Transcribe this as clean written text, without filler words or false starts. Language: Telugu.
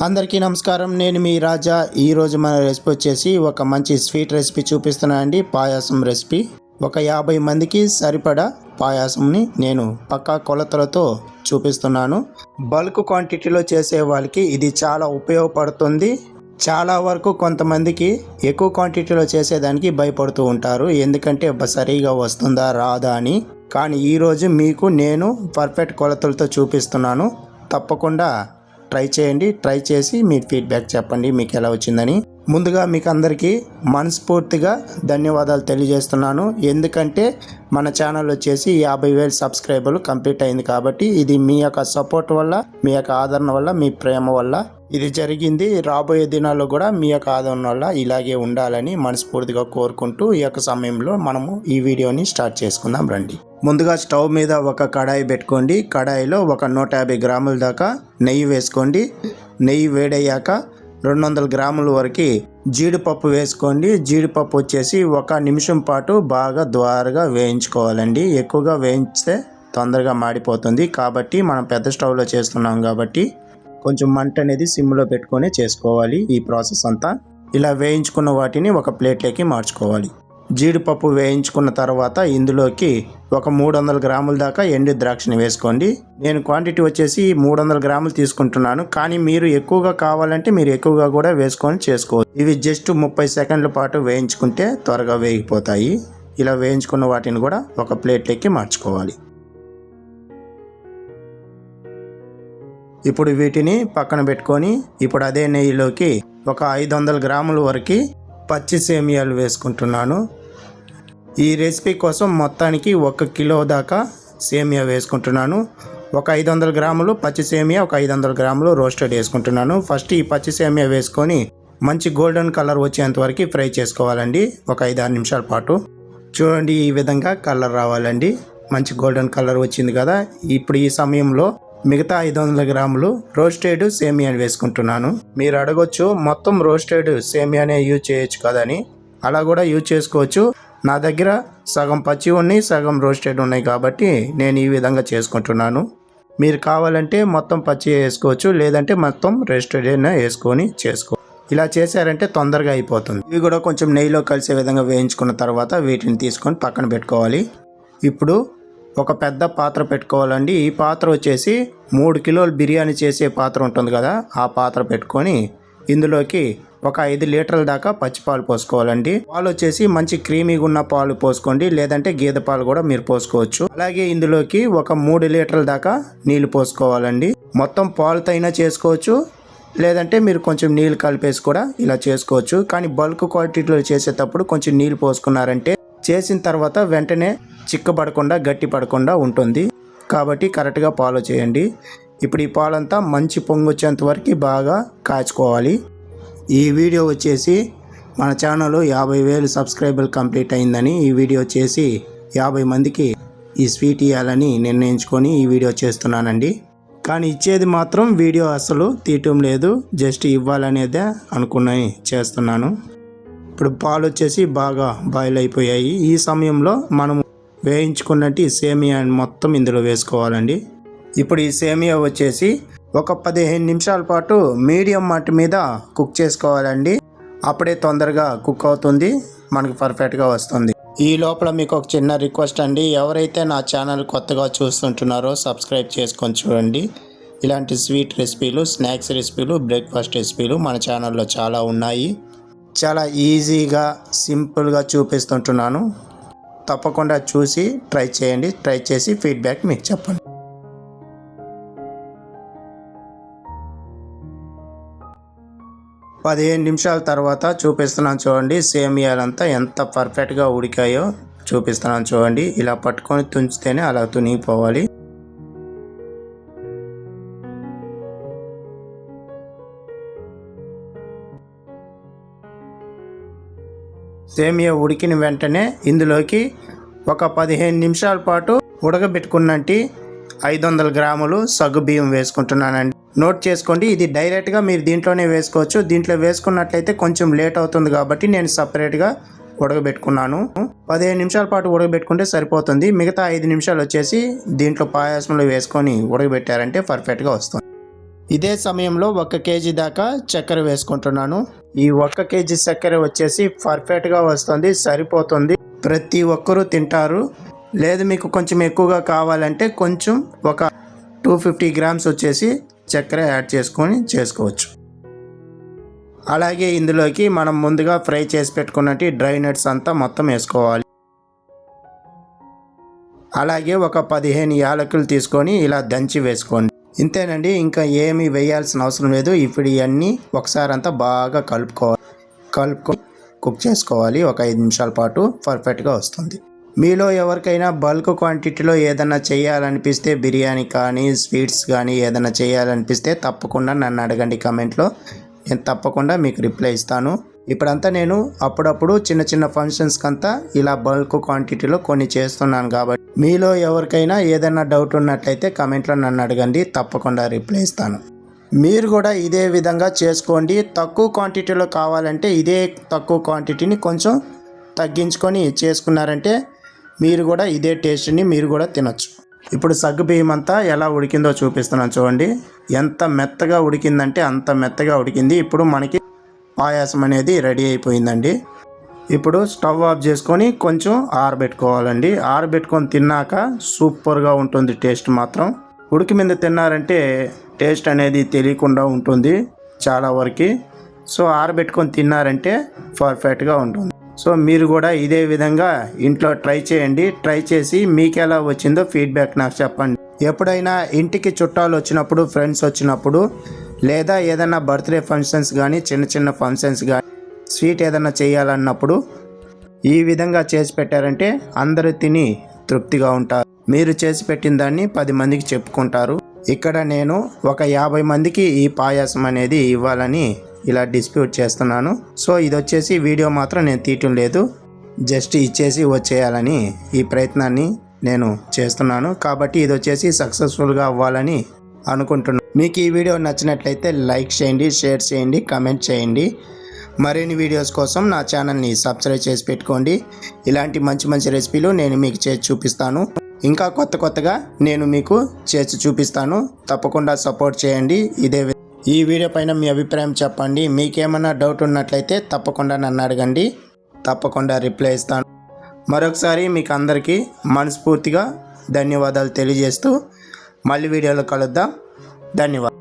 అందరికీ నమస్కారం. నేను మీ రాజా. ఈరోజు మన రెసిపీ వచ్చేసి ఒక మంచి స్వీట్ రెసిపీ చూపిస్తున్నాను అండి. పాయాసం రెసిపీ. ఒక 50 మందికి సరిపడా పాయాసంని నేను పక్కా కొలతలతో చూపిస్తున్నాను. బల్క్ క్వాంటిటీలో చేసే వాళ్ళకి ఇది చాలా ఉపయోగపడుతుంది. చాలా వరకు కొంతమందికి ఎక్కువ క్వాంటిటీలో చేసేదానికి భయపడుతూ ఉంటారు, ఎందుకంటే సరిగా వస్తుందా రాదా అని. కానీ ఈరోజు మీకు నేను పర్ఫెక్ట్ కొలతలతో చూపిస్తున్నాను. తప్పకుండా ట్రై చేయండి. ట్రై చేసి మీ ఫీడ్బ్యాక్ చెప్పండి మీకు ఎలా వచ్చిందని. ముందుగా మీకు అందరికీ మనస్ఫూర్తిగా ధన్యవాదాలు తెలియజేస్తున్నాను. ఎందుకంటే మన ఛానల్ వచ్చేసి 50,000 సబ్స్క్రైబర్లు కంప్లీట్ అయింది. కాబట్టి ఇది మీ యొక్క సపోర్ట్ వల్ల, మీ యొక్క ఆదరణ వల్ల, మీ ప్రేమ వల్ల ఇది జరిగింది. రాబోయే దినాల్లో కూడా మీ యొక్క ఆదరణ వల్ల ఇలాగే ఉండాలని మనస్ఫూర్తిగా కోరుకుంటూ ఈ యొక్క సమయంలో మనము ఈ వీడియోని స్టార్ట్ చేసుకుందాం రండి. ముందుగా స్టవ్ మీద ఒక కడాయి పెట్టుకోండి. కడాయిలో ఒక 150 గ్రాముల దాకా నెయ్యి వేసుకోండి. నెయ్యి వేడయ్యాక 200 గ్రాముల వరకు జీడిపప్పు వేసుకోండి. జీడిపప్పు వచ్చేసి 1 నిమిషం పాటు బాగా ద్వారగా వేయించుకోవాలండి. ఎక్కువగా వేయించితే తొందరగా మాడిపోతుంది. కాబట్టి మనం పెద్ద స్టవ్లో చేస్తున్నాం కాబట్టి కొంచెం మంట అనేది సిమ్లో పెట్టుకొని చేసుకోవాలి. ఈ ప్రాసెస్ అంతా ఇలా వేయించుకున్న వాటిని ఒక ప్లేట్లోకి మార్చుకోవాలి. జీడిపప్పు వేయించుకున్న తర్వాత ఇందులోకి ఒక 300 గ్రాముల దాకా ఎండు ద్రాక్షని వేసుకోండి. నేను క్వాంటిటీ వచ్చేసి 300 గ్రాములు తీసుకుంటున్నాను. కానీ మీరు ఎక్కువగా కావాలంటే మీరు ఎక్కువగా కూడా వేసుకొని చేసుకోవచ్చు. ఇవి జస్ట్ 30 సెకండ్ల పాటు వేయించుకుంటే త్వరగా వేగిపోతాయి. ఇలా వేయించుకున్న వాటిని కూడా ఒక ప్లేట్లోకి మార్చుకోవాలి. ఇప్పుడు వీటిని పక్కన పెట్టుకొని ఇప్పుడు అదే నెయ్యిలోకి ఒక 500 గ్రాముల వరకు పచ్చి సేమియాలు వేసుకుంటున్నాను. ఈ రెసిపీ కోసం మొత్తానికి 1 కిలో దాకా సేమియా వేసుకుంటున్నాను. ఒక 500 గ్రాములు పచ్చి సేమియా, ఒక 500 గ్రాములు రోస్టెడ్ వేసుకుంటున్నాను. ఫస్ట్ ఈ పచ్చి సేమియా వేసుకొని మంచి గోల్డెన్ కలర్ వచ్చేంత వరకు ఫ్రై చేసుకోవాలండి. ఒక 5-6 నిమిషాల పాటు. చూడండి, ఈ విధంగా కలర్ రావాలండి. మంచి గోల్డెన్ కలర్ వచ్చింది కదా. ఇప్పుడు ఈ సమయంలో మిగతా 500 గ్రాములు రోస్టెడ్ సేమియాని వేసుకుంటున్నాను. మీరు అడగొచ్చు, మొత్తం రోస్టెడ్ సేమియానే యూజ్ చేయొచ్చు కదని. అలా కూడా యూజ్ చేసుకోవచ్చు. నా దగ్గర సగం పచ్చి ఉన్నాయి, సగం రోస్టెడ్ ఉన్నాయి కాబట్టి నేను ఈ విధంగా చేసుకుంటున్నాను. మీరు కావాలంటే మొత్తం పచ్చి వేసుకోవచ్చు, లేదంటే మొత్తం రోస్టెడ్ అయినా వేసుకొని చేసుకో. ఇలా చేశారంటే తొందరగా అయిపోతుంది. ఇవి కూడా కొంచెం నెయ్యిలో కలిసే విధంగా వేయించుకున్న తర్వాత వీటిని తీసుకొని పక్కన పెట్టుకోవాలి. ఇప్పుడు ఒక పెద్ద పాత్ర పెట్టుకోవాలండి. ఈ పాత్ర వచ్చేసి 3 కిలోలు బిర్యానీ చేసే పాత్ర ఉంటుంది కదా, ఆ పాత్ర పెట్టుకొని ఇందులోకి ఒక 5 లీటర్ల దాకా పచ్చిపాలు పోసుకోవాలండి. పాలు వచ్చేసి మంచి క్రీమీగా ఉన్న పాలు పోసుకోండి, లేదంటే గేదె పాలు కూడా మీరు పోసుకోవచ్చు. అలాగే ఇందులోకి ఒక 3 లీటర్ల దాకా నీళ్లు పోసుకోవాలండి. మొత్తం పాలుతో అయినా చేసుకోవచ్చు, లేదంటే మీరు కొంచెం నీళ్ళు కలిపేసి కూడా ఇలా చేసుకోవచ్చు. కానీ బల్క్ క్వాంటిటీలో చేసేటప్పుడు కొంచెం నీళ్ళు పోసుకున్నారంటే చేసిన తర్వాత వెంటనే చిక్కబడకుండా గట్టి పడకుండా ఉంటుంది. కాబట్టి కరెక్ట్గా ఫాలో చేయండి. ఇప్పుడు ఈ పాలంతా మంచి పొంగు వచ్చేంత వరకు బాగా కాచుకోవాలి. ఈ వీడియో వచ్చేసి మన ఛానల్ 50,000 సబ్స్క్రైబర్లు కంప్లీట్ అయిందని ఈ వీడియో చేసి 50 మందికి ఈ స్వీట్ ఇవ్వాలని నిర్ణయించుకొని ఈ వీడియో చేస్తున్నానండి. కానీ ఇచ్చేది మాత్రం వీడియో అసలు తీయటం లేదు, జస్ట్ ఇవ్వాలనేదే అనుకుని చేస్తున్నాను. ఇప్పుడు పాలు వచ్చేసి బాగా బాయిల్ అయిపోయాయి. ఈ సమయంలో మనం వేయించుకున్నట్టు ఈ సేమియా మొత్తం ఇందులో వేసుకోవాలండి. ఇప్పుడు ఈ సేమియా వచ్చేసి ఒక 15 నిమిషాల పాటు మీడియం మంట మీద కుక్ చేసుకోవాలండి. అప్పుడే తొందరగా కుక్ అవుతుంది, మనకు పర్ఫెక్ట్గా వస్తుంది. ఈ లోపల మీకు ఒక చిన్న రిక్వెస్ట్ అండి, ఎవరైతే నా ఛానల్ కొత్తగా చూస్తుంటున్నారో సబ్స్క్రైబ్ చేసుకొని చూడండి. ఇలాంటి స్వీట్ రెసిపీలు, స్నాక్స్ రెసిపీలు, బ్రేక్ఫాస్ట్ రెసిపీలు మన ఛానల్లో చాలా ఉన్నాయి. చాలా ఈజీగా సింపుల్గా చూపిస్తుంటున్నాను. తప్పకుండా చూసి ట్రై చేయండి. ట్రై చేసి ఫీడ్బ్యాక్ మీకు చెప్పండి. పదిహేను నిమిషాల తర్వాత చూపిస్తున్నాను చూడండి. సేమియాలంతా ఎంత పర్ఫెక్ట్గా ఉడికాయో చూపిస్తున్నాను చూడండి. ఇలా పట్టుకొని తుంచితేనే అలా తునిగిపోవాలి. సేమియా ఉడికిన వెంటనే ఇందులోకి ఒక 15 నిమిషాల పాటు ఉడకబెట్టుకున్నట్టు 500 గ్రాములు సగ్గుబియ్యం వేసుకుంటున్నానండి. నోట్ చేసుకోండి, ఇది డైరెక్ట్గా మీరు దీంట్లోనే వేసుకోవచ్చు. దీంట్లో వేసుకున్నట్లయితే కొంచెం లేట్ అవుతుంది కాబట్టి నేను సపరేట్గా ఉడకబెట్టుకున్నాను. 15 నిమిషాల పాటు ఉడకబెట్టుకుంటే సరిపోతుంది. మిగతా 5 నిమిషాలు వచ్చేసి దీంట్లో పాయాసంలో వేసుకొని ఉడకబెట్టారంటే పర్ఫెక్ట్గా వస్తుంది. ఇదే సమయంలో 1 కేజీ దాకా చక్కెర వేసుకుంటున్నాను. ఈ 1 కేజీ చక్కెర వచ్చేసి పర్ఫెక్ట్గా వస్తుంది, సరిపోతుంది, ప్రతి ఒక్కరూ తింటారు. లేదు మీకు కొంచెం ఎక్కువగా కావాలంటే కొంచెం ఒక 250 గ్రామ్స్ వచ్చేసి చక్కెర యాడ్ చేసుకొని చేసుకోవచ్చు. అలాగే ఇందులోకి మనం ముందుగా ఫ్రై చేసి పెట్టుకున్నట్టు డ్రై నట్స్ అంతా మొత్తం వేసుకోవాలి. అలాగే ఒక 15 యాలకులు తీసుకొని ఇలా దంచి వేసుకోండి. ఇంతేనండి, ఇంకా ఏమీ వేయాల్సిన అవసరం లేదు. ఇప్పుడు ఇవన్నీ ఒకసారి అంతా బాగా కలుపుకొని కుక్ చేసుకోవాలి. ఒక 5 నిమిషాల పాటు పర్ఫెక్ట్గా వస్తుంది. మీలో ఎవరికైనా బల్క్ క్వాంటిటీలో ఏదైనా చేయాలనిపిస్తే, బిర్యానీ కానీ స్వీట్స్ కానీ ఏదైనా చేయాలనిపిస్తే తప్పకుండా నన్ను అడగండి కమెంట్లో, నేను తప్పకుండా మీకు రిప్లై ఇస్తాను. ఇప్పుడంతా నేను అప్పుడప్పుడు చిన్న చిన్న ఫంక్షన్స్కి అంతా ఇలా బల్క్ క్వాంటిటీలో కొన్ని చేస్తున్నాను. కాబట్టి మీలో ఎవరికైనా ఏదైనా డౌట్ ఉన్నట్లయితే కమెంట్లో నన్ను అడగండి, తప్పకుండా రిప్లై ఇస్తాను. మీరు కూడా ఇదే విధంగా చేసుకోండి. తక్కువ క్వాంటిటీలో కావాలంటే ఇదే తక్కువ క్వాంటిటీని కొంచెం తగ్గించుకొని చేసుకున్నారంటే మీరు కూడా ఇదే టేస్ట్ని మీరు కూడా తినొచ్చు. ఇప్పుడు సగ్గుబియ్యం అంతా ఎలా ఉడికిందో చూపిస్తున్నాను చూడండి. ఎంత మెత్తగా ఉడికిందంటే అంత మెత్తగా ఉడికింది. ఇప్పుడు మనకి పాయాసం అనేది రెడీ అయిపోయిందండి. ఇప్పుడు స్టవ్ ఆఫ్ చేసుకొని కొంచెం ఆరబెట్టుకోవాలండి. ఆరబెట్టుకొని తిన్నాక సూపర్గా ఉంటుంది టేస్ట్ మాత్రం. ఉడికి మీద తిన్నారంటే టేస్ట్ అనేది తెలియకుండా ఉంటుంది చాలా వరకు. సో ఆరబెట్టుకొని తిన్నారంటే పర్ఫెక్ట్గా ఉంటుంది. సో మీరు కూడా ఇదే విధంగా ఇంట్లో ట్రై చేయండి. ట్రై చేసి మీకు ఎలా వచ్చిందో ఫీడ్బ్యాక్ నాకు చెప్పండి. ఎప్పుడైనా ఇంటికి చుట్టాలు వచ్చినప్పుడు, ఫ్రెండ్స్ వచ్చినప్పుడు, లేదా ఏదైనా బర్త్డే ఫంక్షన్స్ కానీ చిన్న చిన్న ఫంక్షన్స్ కానీ స్వీట్ ఏదైనా చేయాలన్నప్పుడు ఈ విధంగా చేసి పెట్టారంటే అందరూ తిని తృప్తిగా ఉంటారు. మీరు చేసి పెట్టిన దాన్ని 10 మందికి చెప్పుకుంటారు. ఇక్కడ నేను ఒక 50 మందికి ఈ పాయాసం అనేది ఇవ్వాలని ఇలా డిస్ట్రిబ్యూట్ చేస్తున్నాను. సో ఇది వచ్చేసి వీడియో మాత్రం నేను తీయటం లేదు, జస్ట్ ఇచ్చేసి వచ్చేయాలని ఈ ప్రయత్నాన్ని నేను చేస్తున్నాను. కాబట్టి ఇది వచ్చేసి సక్సెస్ఫుల్గా అవ్వాలని అనుకుంటున్నాను. మీకు ఈ వీడియో నచ్చినట్లయితే లైక్ చేయండి, షేర్ చేయండి, కామెంట్ చేయండి. మరిన్ని వీడియోస్ కోసం నా ఛానల్ని సబ్స్క్రైబ్ చేసి పెట్టుకోండి. ఇలాంటి మంచి మంచి రెసిపీలు నేను మీకు చేసి చూపిస్తాను. ఇంకా కొత్తగా నేను మీకు చేసి చూపిస్తాను. తప్పకుండా సపోర్ట్ చేయండి. ఈ వీడియో పైన మీ అభిప్రాయం చెప్పండి. మీకేమన్నా డౌట్ ఉన్నట్లయితే తప్పకుండా నన్ను అడగండి, తప్పకుండా రిప్లై ఇస్తాను. మరొకసారి మీకు అందరికీ మనస్ఫూర్తిగా ధన్యవాదాలు తెలియజేస్తూ మళ్ళీ వీడియోలో కలుద్దాం. ధన్యవాదాలు.